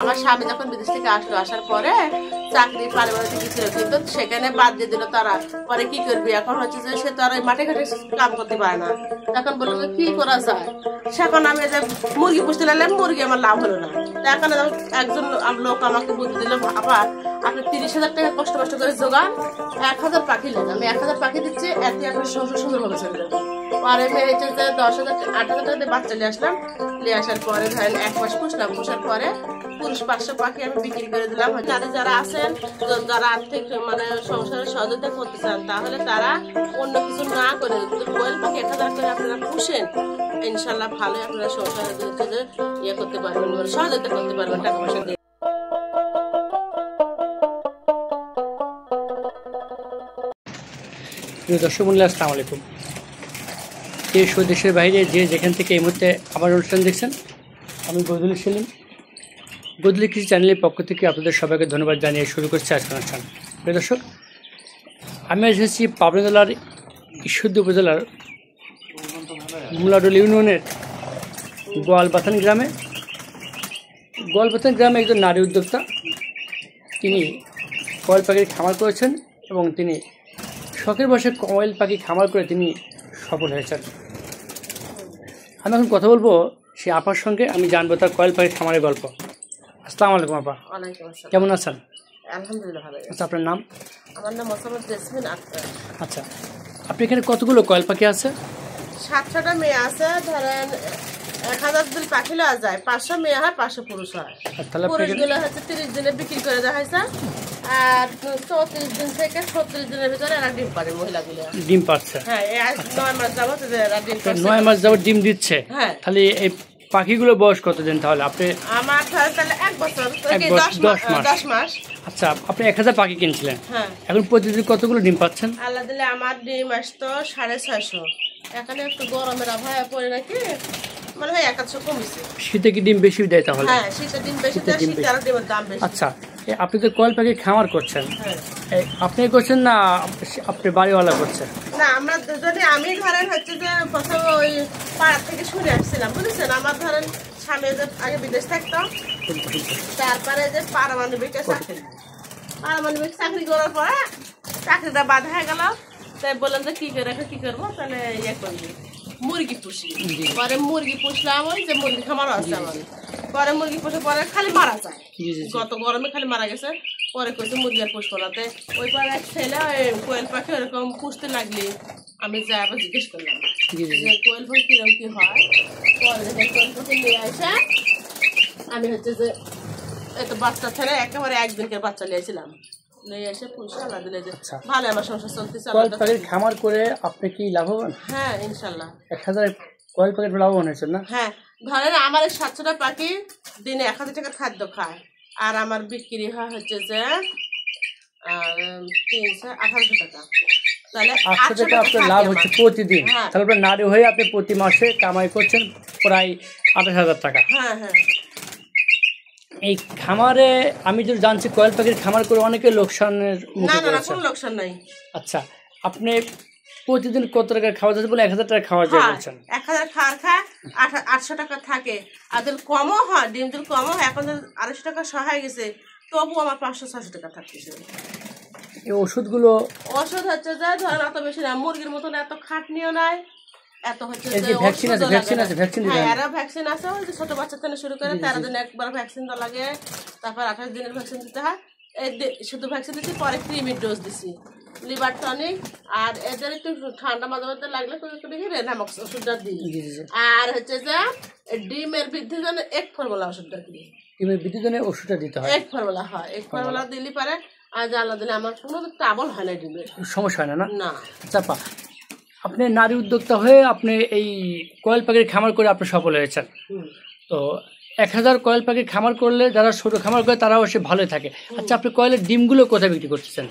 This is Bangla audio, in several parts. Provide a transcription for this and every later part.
আমার স্বামী যখন বিদেশ থেকে আসলো, আসার পরে চাকরি পারিবারিক ছিল, কিন্তু সেখানে বাদ দিয়ে দিল তারা। পরে কি করবি, এখন হচ্ছে যে সে তো আর মাঠে ঘাটে কাম করতে পারে না। তখন বললো কি করা যায়, সেখন আমি যে মুরগি পুষতে লাগলাম, মুরগি আমার লাভ হলো না। এখন একজন লোক আমাকে বুদ্ধি দিল, আবার আপনি 30,000 টাকা কষ্ট করে জোগান, 1000 পাখি নেন, আমি 1000 পাখি দিচ্ছি, এতে আপনার সংসার সুন্দরভাবে চলে যাবে। পরে আমি হচ্ছে যে 10,000 8,000 টাকা দিয়ে বাচ্চা নিয়ে আসলাম। নিয়ে আসার পরে ধরেন 1 মাস পুষলাম, পুষার পরে পুরুষ 500 পাখি আমি বিক্রি করে দিলাম। যারা আছেন, যারা আর্থিক মানে সংসারে সহযোগিতা করতে চান, তাহলে তারা অন্য কিছু না করে কোয়েল পাখি 1000 করে আপনারা পুষেন, ইনশাল্লাহ ভালোই আপনারা সংসারে ইয়ে করতে পারবেন, মানে সহযোগিতা করতে পারবেন টাকা পয়সা দিয়ে। দর্শক মূল্য, আসসালামু আলাইকুম। দেশ ও দেশের বাইরে যে যেখান থেকে এই মুহূর্তে আমার অনুষ্ঠান দেখছেন, আমি বদরুল সেলিম, বদরুল কৃষি চ্যানেলের পক্ষ থেকে আপনাদের সবাইকে ধন্যবাদ জানিয়ে শুরু করছি আজকের অনুষ্ঠান। প্রিয় দর্শক, আমি এসেছি পাবনা জেলার ঈশ্বরদী উপজেলার মুলাডোল ইউনিয়নের গোয়ালবাথান গ্রামে। গোয়ালবাথান গ্রামে একজন নারী উদ্যোক্তা, তিনি কোয়েল পাখির খামার করেছেন এবং তিনি শখের বসে কোয়েল পাখি খামার করে তিনি সফল হয়েছেন। আমি এখন কথা বলবো সে আপার সঙ্গে, আমি জানবো তার কোয়েল পাখির খামারের গল্প। আসসালামু আলাইকুম আপা। ওয়ালাইকুম আসসালাম। কেমন আছেন? আলহামদুলিল্লাহ ভালো। আচ্ছা, আপনার নাম? আমার নাম মোসাম্মদ জেসমিন আক্তার। আচ্ছা, আপনি এখানে কতগুলো কোয়েল পাখি আছে? 700টা মেয়ে আছে। ধরেন 1000 দিন পাখি লওয়া যায়, 500 মেয়ে হয়, 500 পুরুষ হয়। পুরুষগুলো হচ্ছে 30 দিনে বিক্রি করে দেওয়া হয়েছে, আর 34 দিন থেকে 36 দিনের ভিতরে এরা ডিম পারে। মহিলাগুলো ডিম পাচ্ছে? হ্যাঁ, 9 মাস যাবত এরা ডিম পাচ্ছে। 9 মাস যাবত ডিম দিচ্ছে? হ্যাঁ। তাহলে এই পাখিগুলো বয়স কতদিন তাহলে? আপনি আমার তাহলে 1 বছর 10 মাস। আচ্ছা, আপনি 1000 পাখি কিনছিলেন, হ্যাঁ, এখন প্রতিদিন কতগুলো ডিম পাচ্ছেন? আল্লাহ দিলে আমার ডিম আসতো 650। এখানে একটু গরমের আবহাওয়া পড়ে নাকি মানে হয় 100 কমেছে। শীতে কি ডিম বেশি দেয় তাহলে? হ্যাঁ, শীতে ডিম বেশি দেয়, শীতে আর ডিমের দাম বেশি। আচ্ছা, আপনি তো কোয়েল পাখি খামার করছেন, আপনি করছেন না আপনি বাড়িওয়ালা করছেন? না, আমরা দুজনে। আমি ধরেন হচ্ছে যে প্রথম ওই পাড়া থেকে শুনে আসছিলাম, বুঝেছেন। আমার ধরেন স্বামী যে আগে বিদেশ থাকতো, তারপরে যে পারমাণবিক চাকরি করার পরে চাকরিটা বাদ হয়ে গেল। তাই বললাম যে কি করবো, তাহলে ইয়ে করবি, মুরগি পুষি। পরে মুরগি পুষলাম, ওই যে মুরগি খামারও আছে আমার। পরে মুরগি পুষে পরে খালি মারা যায়, গত গরমে খালি মারা গেছে। পরে কইছে মুরগি আর পুষবো না। ওই পরে এক ছেলে কোয়েল পাখি ওরকম পুষতে লাগলি, আমি যাই আবার জিজ্ঞেস করলাম যে কোয়েল পাখি কিরকম কি হয়। পরে কোয়েল পাখি নিয়ে আসে আমি হচ্ছে যে এত বাচ্চা ছেলে একেবারে একদিনকে বাচ্চা নিয়েছিলাম, নিয়ে এসে পুষে আল্লাহ দিলে যে ভালো আমার সংসার চলতেছে। কোয়েল পাখির খামার করে আপনি কি লাভবান? হ্যাঁ, ইনশাল্লাহ। 1000 কোয়েল পাখির লাভবান হয়েছেন না? হ্যাঁ, ধরেন আমার 700টা পাখি দিনে 1000 টাকার খাদ্য খায়, আর আমার বিক্রি হয় হচ্ছে যে 1800 টাকা। তাহলে 800 টাকা আপনার লাভ হচ্ছে প্রতিদিন। তাহলে আপনার নারী হয়ে আপনি প্রতি মাসে কামাই করছেন প্রায় 28,000 টাকা। হ্যাঁ হ্যাঁ। এই খামারে আমি যদি জানছি কোয়েল পাখির খামার করে অনেকে লোকসানের মুখে পড়েছে। না, কোনো লোকসান নাই। আচ্ছা, আপনি প্রতিদিন কত টাকা খাওয়া যাচ্ছে বলে 1000 টাকা খাওয়া যায় বলছেন? 1000 খাওয়ার খায়, 800 টাকা থাকে। আর যদি কমও হয়, ডিম যদি কমও হয়, এখন 250 টাকা সহায় গেছে, তবু আমার 500-600 টাকা থাকতেছে। এই ওষুধগুলো? ওষুধ হচ্ছে যে ধরেন অত বেশি না, মুরগির মতন এত খাটনিও নাই, এত হচ্ছে ভ্যাকসিন আছে। হ্যাঁ, এরা ভ্যাকসিন আছে। ওই যে ছোট বাচ্চা থেকে শুরু করে 13 দিনে একবার ভ্যাকসিন দেওয়া লাগে, তারপর 28 দিনের ভ্যাকসিন দিতে হয়। এই শুধু ভ্যাকসিন দিচ্ছি, পরে ক্রিমির ডোজ দিচ্ছি, লিভার টনিক। আর এদের একটু ঠান্ডা মাঝে মাঝে লাগলে রেনামক্স ওষুধটা দিই। আর হচ্ছে যে ডিমের বৃদ্ধির জন্য এক ফর্মুলা ওষুধটা দিই। ডিমের বৃদ্ধির জন্য ওষুধটা দিতে হয়? এক ফর্মুলা হয়, এক ফর্মুলা দিলে পারে। আর জ্বালা দিলে আমার কোনো ট্রাবল হয় না, ডিমের সমস্যা হয় না? না। চাপা, আপনি নারী উদ্যোক্তা হয়ে আপনি এই কোয়েল পাখির খামার করে আপনি সফল হয়েছেন। তো 1000 কোয়েল পাখির খামার করলে যারা ছোট খামার করে তারা অবশ্যই ভালোই থাকে। আচ্ছা, আপনি কোয়েলের ডিমগুলো কোথায় বিক্রি করতেছেন?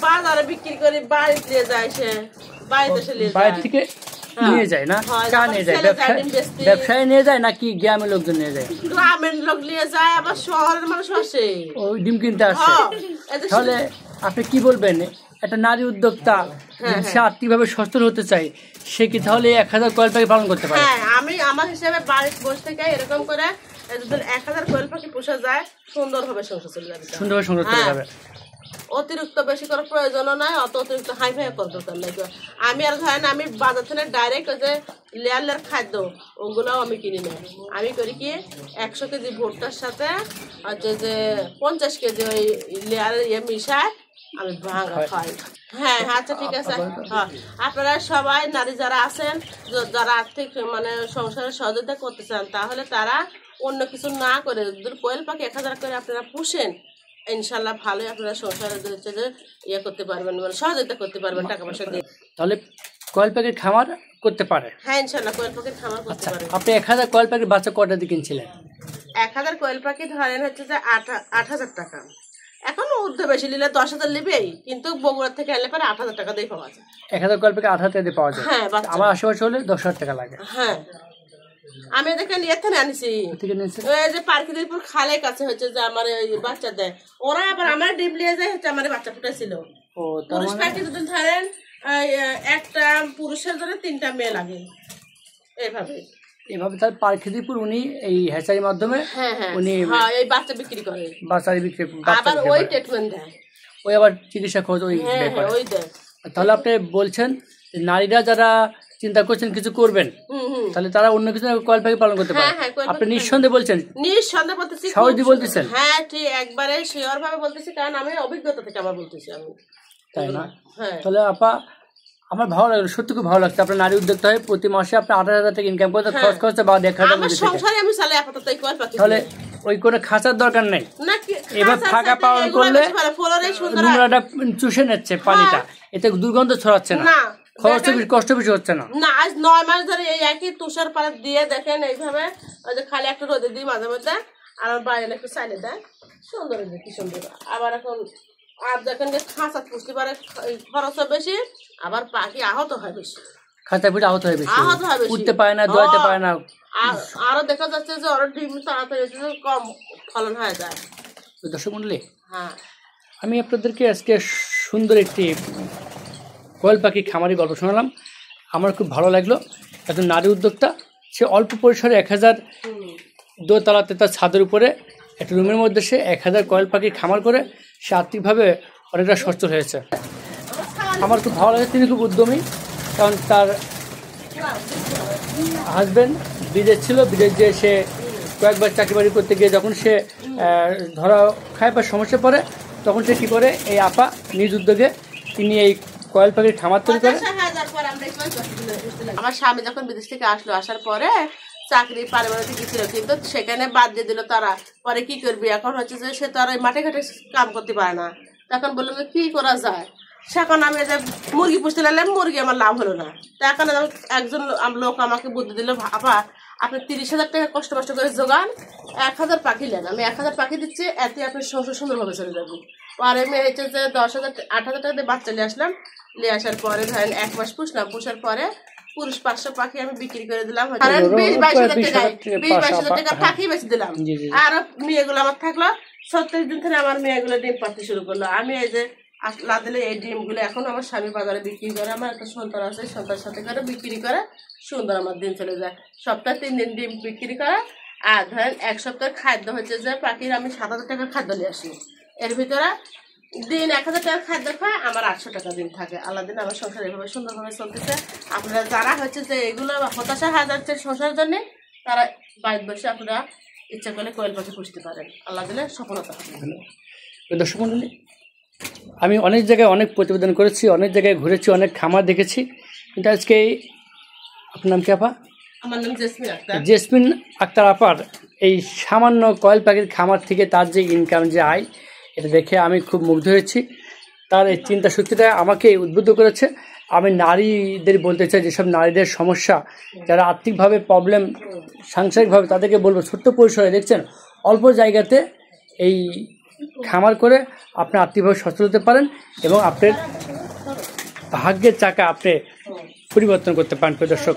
বাজারে বিক্রি করি, বাড়িতে নিয়ে যায়, সে বাইরে থেকে নিয়ে যায় না? কারা নিয়ে যায়? ব্যবসায়ী নিয়ে যায় নাকি গ্রামের লোকজন নিয়ে যায়? গ্রামের লোক নিয়ে যায়, আবার শহরের মানুষ আসে ওই ডিম কিনতে আসে। তাহলে আপনি কি বলবেন, একটা নারী উদ্যোক্তা সে আর্থিকভাবে সচ্ছল হতে চাই, সে কি তাহলে 1000 কোয়েল পাখি পালন করতে পারে? হ্যাঁ, আমি আমার হিসেবে বাড়িতে বসে থেকে এরকম করে যদি 1000 কোয়েল পাখি পোষা যায় সুন্দরভাবে সংসার চলে যাবে, সুন্দরভাবে সংসার চলে যাবে। অতিরিক্ত বেশি করার প্রয়োজনও নাই, অত অতিরিক্ত হাই ফাই করার দরকার নাই। আমি আর ধরেন আমি বাজার থেকে ডাইরেক্ট ওই যে লেয়ার খাদ্য ওগুলোও আমি কিনি না। আমি করি কি 100 কেজি ভুট্টার সাথে হচ্ছে যে 50 কেজি ওই লেয়ারের মিশায় আমি ভাঙা খাই। হ্যাঁ আচ্ছা ঠিক আছে। হ্যাঁ আপনারা সবাই নারী যারা আছেন, যারা আর্থিক মানে সংসারে সহযোগিতা করতে চান, তাহলে তারা অন্য কিছু না করে যদি কোয়েল পাখি 1000 করে আপনারা পুষেন, ইনশাল্লাহ ভালোই আপনারা সংসারে ইয়ে করতে পারবেন, মানে সহযোগিতা করতে পারবেন টাকা পয়সা দিয়ে। তাহলে কোয়েল পাখির খামার করতে পারে? হ্যাঁ ইনশাল্লাহ কোয়েল পাখির খামার করতে পারে। আপনি 1000 কোয়েল পাখির বাচ্চা কয়টা দিয়ে কিনছিলেন? 1000 কোয়েল পাখি ধরেন হচ্ছে যে 8000 টাকা। এখন ঊর্ধ্বে বেশি নিলে 10,000 নেবেই, কিন্তু বগুড়া থেকে এলে পরে 8000 টাকা দিয়ে পাওয়া যায়। 1000 কোয়েল পাখি 8000 টাকা দিয়ে পাওয়া যায়? হ্যাঁ আমার আশেপাশে হলে 10,000 টাকা লাগে। হ্যাঁ আমি দেখেন এখানে আনিছি, ওই যে পার্কিদিরপুর খালের কাছে হচ্ছে যে আমার বাচ্চা দেয়, ওরা আবার আমার ডিম নিয়ে যায় হচ্ছে আমার বাচ্চা ফুটাইছিল। পুরুষ পাখি যদি ধরেন একটা পুরুষের জন্য 3টা মেয়ে লাগে, এইভাবে তার পার্কিদিরপুর উনি এই হ্যাচারির মাধ্যমে উনি এই বাচ্চা বিক্রি করে, বাচ্চা বিক্রি আবার ওই ট্রিটমেন্ট দেয়, ওই আবার চিকিৎসা খরচ ওই দেয়। তাহলে আপনি বলছেন নারীরা যারা চিন্তা করছেন কিছু করবেন, তাহলে তারা অন্য কিছু কোয়েল পাখি পালন করতে পারে। আপনি নিঃসন্দেহে বলছেন? নিঃসন্দেহে বলতেছি, সহজে বলতেছেন? হ্যাঁ ঠিক একবারে শিওর ভাবে বলতেছি, কারণ আমি অভিজ্ঞতা থেকে আবার বলতেছি আমি। তাই না? তাহলে আপা আমার ভালো লাগলো, সত্যি খুব ভালো লাগছে। আপনার নারী উদ্যোক্তা হয়ে প্রতি মাসে আপনি 18,000 টাকা ইনকাম করতে, খরচ করতে বা দেখাটা তাহলে ওই কোনো খাঁচার দরকার নেই। এবার ফাঁকা পালন করলে নোংরাটা চুষে নিচ্ছে পানিটা, এতে দুর্গন্ধ ছড়াচ্ছে না, খরচ কষ্ট বেশি হচ্ছে না। না আজ 9 মাস ধরে এই একই তুষার পাড়া দিয়ে দেখেন এইভাবে, ওই যে খালি একটু রোদে দিই মাঝে মধ্যে, আর আমার বাইরে একটু চাইলে দেয়, সুন্দর কি সুন্দর। আবার এখন আর দেখেন যে খাঁচা পুষতে পারে, খরচও বেশি, আবার পাখি আহত হয় বেশি, খাঁচা পুষে আহত হয় বেশি, উঠতে পারে না, দৌড়াতে পারে না। আরো দেখা যাচ্ছে যে ওর ডিম তাড়াতাড়ি কম ফলন হয়ে যায়। দর্শক মন্ডলী, হ্যাঁ আমি আপনাদেরকে আজকে সুন্দর একটি কোয়েল পাখি খামারি গল্প শোনালাম, আমার খুব ভালো লাগলো। একজন নারী উদ্যোক্তা, সে অল্প পরিসরে 1000 দোতলাতে তার ছাদের উপরে একটা রুমের মধ্যে সে 1000 কোয়েল পাখি খামার করে সে আর্থিকভাবে অনেকটা সচ্ছল হয়েছে। আমার খুব ভালো লাগে, তিনি খুব উদ্যমী, কারণ তার হাজব্যান্ড বিদেশ ছিল, বিদেশ যেয়ে সে কয়েকবার চাকরি বাড়ি করতে গিয়ে যখন সে ধরা খায় বা সমস্যা পড়ে, তখন সে কী করে, এই আপা নিজ উদ্যোগে তিনি এই কোয়েল পাখির খামার তৈরি করে। আমার স্বামী যখন বিদেশ থেকে আসলো, আসার পরে চাকরি পারিবারিক ছিল, কিন্তু সেখানে বাদ দিয়ে দিল তারা। পরে কি করবি, এখন হচ্ছে যে সে তো আর ওই মাঠে ঘাটে কাম করতে পারে না। তখন বললো যে কি করা যায়, সেখন আমি যে মুরগি পুষতে লাগলাম, মুরগি আমার লাভ হলো না। তো এখন একজন লোক আমাকে বুদ্ধি দিল, আপা আপনি 30,000 টাকা কষ্ট করে জোগান, 1000 পাখি নেন, আমি 1000 পাখি দিচ্ছি, এতে আপনি সংসার সুন্দরভাবে চলে যাবেন। পরে আমি হচ্ছে যে 10,000 8,000 টাকা দিয়ে বাচ্চা নিয়ে আসলাম, নিয়ে আসার পরে ধরেন 1 মাস পুষলাম, পুষার পরে পুরুষ 500 পাখি আমি বিক্রি করে দিলাম, 20-22,000 টাকা পাখি বেঁচে দিলাম। আর মেয়েগুলো আমার থাকলো 37 দিন ধরে, আমার মেয়েগুলো ডিম পাড়তে শুরু করলো। আমি এই যে না দিলে এই ডিমগুলো এখন আমার স্বামী বাজারে বিক্রি করে, আমার একটা সন্তান আছে, সন্তানের সাথে করে বিক্রি করে সুন্দর আমার দিন চলে যায়। সপ্তাহে 3 দিন ডিম বিক্রি করে, আর ধরেন 1 সপ্তাহের খাদ্য হচ্ছে যে পাখির আমি 7,000 টাকার খাদ্য নিয়ে আসি, এর ভিতরে দিন 1,000 টাকার খাদ্য খায়, আমার 800 টাকা দিন থাকে। আল্লাহ দিন আমার সংসার এভাবে সুন্দরভাবে চলতেছে। আপনারা যারা হচ্ছে যে এগুলো হতাশা হয়ে যাচ্ছে সংসারের জন্য, তারা বাড়িতে বসে আপনারা ইচ্ছা করলে কোয়েল পাখি পুষতে পারেন, আল্লাহ দিলে সফলতা হবে। দর্শক মণ্ডলী, আমি অনেক জায়গায় অনেক প্রতিবেদন করেছি, অনেক জায়গায় ঘুরেছি, অনেক খামার দেখেছি, কিন্তু আজকে আপনার নাম কি আপা? আমার নাম জেসমিন আক্তার আপার এই সামান্য কোয়েল পাখির খামার থেকে তার যে ইনকাম, যে আয়, এটা দেখে আমি খুব মুগ্ধ হয়েছি। তার এই চিন্তা শক্তিটা আমাকে উদ্বুদ্ধ করেছে। আমি নারীদের বলতে চাই, যেসব নারীদের সমস্যা, যারা আর্থিকভাবে প্রবলেম, সাংসারিকভাবে, তাদেরকে বলবো ছোট্ট পরিসরে, দেখছেন অল্প জায়গাতে এই খামার করে আপনি আর্থিকভাবে সচ্ছল হতে পারেন এবং আপনার ভাগ্যের চাকা আপনি পরিবর্তন করতে পারেন। প্রিয় দর্শক,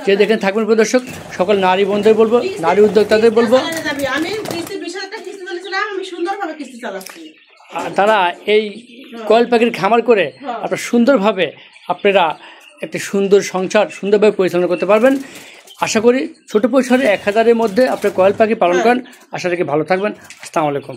যে দেখেন থাকবেন, প্রিয় দর্শক, সকল নারী বন্ধুদের বলবো, নারী উদ্যোক্তাদের বলবো, তারা এই কোয়েল পাখির খামার করে আপনার সুন্দরভাবে আপনারা একটা সুন্দর সংসার সুন্দরভাবে পরিচালনা করতে পারবেন। আশা করি ছোট পরিসরে 1000-এর মধ্যে আপনি কোয়েল পাখি পালন করেন। আশা রাখি ভালো থাকবেন। আসসালামু আলাইকুম।